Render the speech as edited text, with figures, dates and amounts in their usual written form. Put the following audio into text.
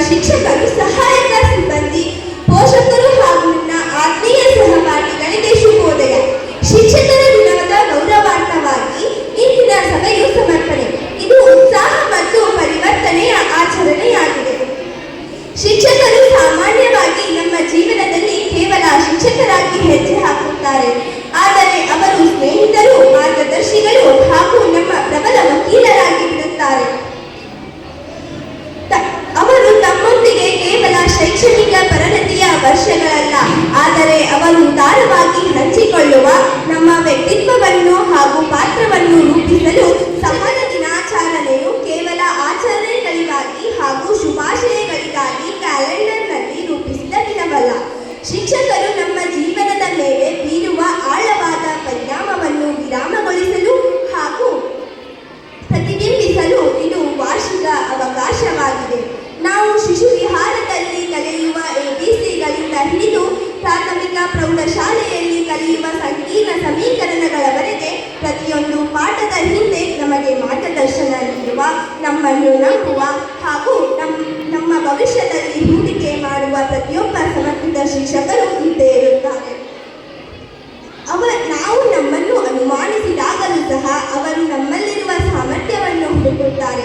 ಶಿಕ್ಷಕರು, ಸಹಾಯಕ ಸಿಬ್ಬಂದಿ, ಪೋಷಕರು ಹಾಗೂ ನನ್ನ ಆತ್ಮೀಯ ಸಹಪಾಠಿಗಳಿಗೆ ಶುಭೋದಯ. ಶಿಕ್ಷಕರ ದಿನದ ಗೌರವಾರ್ಥವಾಗಿ ಇಂದಿನ ಸಭೆಯು ಸಮರ್ಪಣೆ. ಇದು ಉತ್ಸಾಹ ಮತ್ತು ಪರಿವರ್ತನೆಯ ಆಚರಣೆಯಾಗಿದೆ. ಶಿಕ್ಷಕರು ಸಾಮಾನ್ಯವಾಗಿ ನಮ್ಮ ಜೀವನದಲ್ಲಿ ಕೇವಲ ಶಿಕ್ಷಕರಾಗಿ ಹೆಜ್ಜೆ ಹಾಕುತ್ತಾರೆ, ಆದರೆ ಅವರು ಸ್ನೇಹಿತರು, ಮಾರ್ಗದರ್ಶಿಗಳು ಹಾಗೂ ನಮ್ಮ ಪ್ರಬಲ ವಕೀಲರಾಗಿ ಬಿಡುತ್ತಾರೆ. ಅವರು ತಮ್ಮೊಂದಿಗೆ ಕೇವಲ ಶೈಕ್ಷಣಿಕ ಪರಿಣತಿಯ ವರ್ಷಗಳಲ್ಲ, ಆದರೆ ಅವರು ಉದಾರವಾಗಿ ಹಂಚಿಕೊಳ್ಳುವ ನಮ್ಮ ವ್ಯಕ್ತಿತ್ವವನ್ನು ಹಾಗೂ ಪಾತ್ರವನ್ನು ರೂಪಿಸಲು ಸಮಾಜ ದಿನಾಚರಣೆಯು ಕೇವಲ ಆಚರಣೆಗಳಿಗಾಗಿ ಹಾಗೂ ಶುಭಾಶಯಗಳಿಗಾಗಿ ಕ್ಯಾಲೆಂಡರ್ನಲ್ಲಿ ರೂಪಿಸಿದ ದಿನವಲ್ಲ. ಶಿಕ್ಷಕರು ನಮ್ಮ ಜೀವನದ ಮೇಲೆ ಬೀರುವ ಆಳವಾದ ಪರಿಣಾಮವನ್ನು ವಿರಾಮಗೊಳಿಸಲು ಹಾಗೂ ಪ್ರತಿಬಿಂಬಿಸಲು ಇದು ವಾರ್ಷಿಕ ಅವಕಾಶವಾಗಿದೆ. ನಾವು ಶಿಶು ವಿಹಾರದಲ್ಲಿ ಕಲಿಯುವ ABCಗಳಿಂದ ಹಿಡಿದು ಪ್ರಾಥಮಿಕ ಪ್ರೌಢಶಾಲೆಯಲ್ಲಿ ಕಲಿಯುವ ಸಂಕೀರ್ಣ ಸಮೀಕರಣಗಳವರೆಗೆ ಪ್ರತಿಯೊಂದು ಪಾಠದ ಹಿಂದೆ ನಮಗೆ ಮಾರ್ಗದರ್ಶನ ನೀಡುವ, ನಮ್ಮನ್ನು ನಂಬುವ ಹಾಗೂ ನಮ್ಮ ಭವಿಷ್ಯದಲ್ಲಿ ಹೂಡಿಕೆ ಮಾಡುವ ಪ್ರತಿಯೊಬ್ಬ ಸಮರ್ಪಿತ ಶಿಕ್ಷಕರು ಇದ್ದೇ ಇರುತ್ತಾರೆ. ನಾವು ನಮ್ಮನ್ನು ಅನುಮಾನಿಸಿದಾಗಲೂ ಸಹ ಅವರು ನಮ್ಮಲ್ಲಿರುವ ಸಾಮರ್ಥ್ಯವನ್ನು ಹುಡುಕುತ್ತಾರೆ.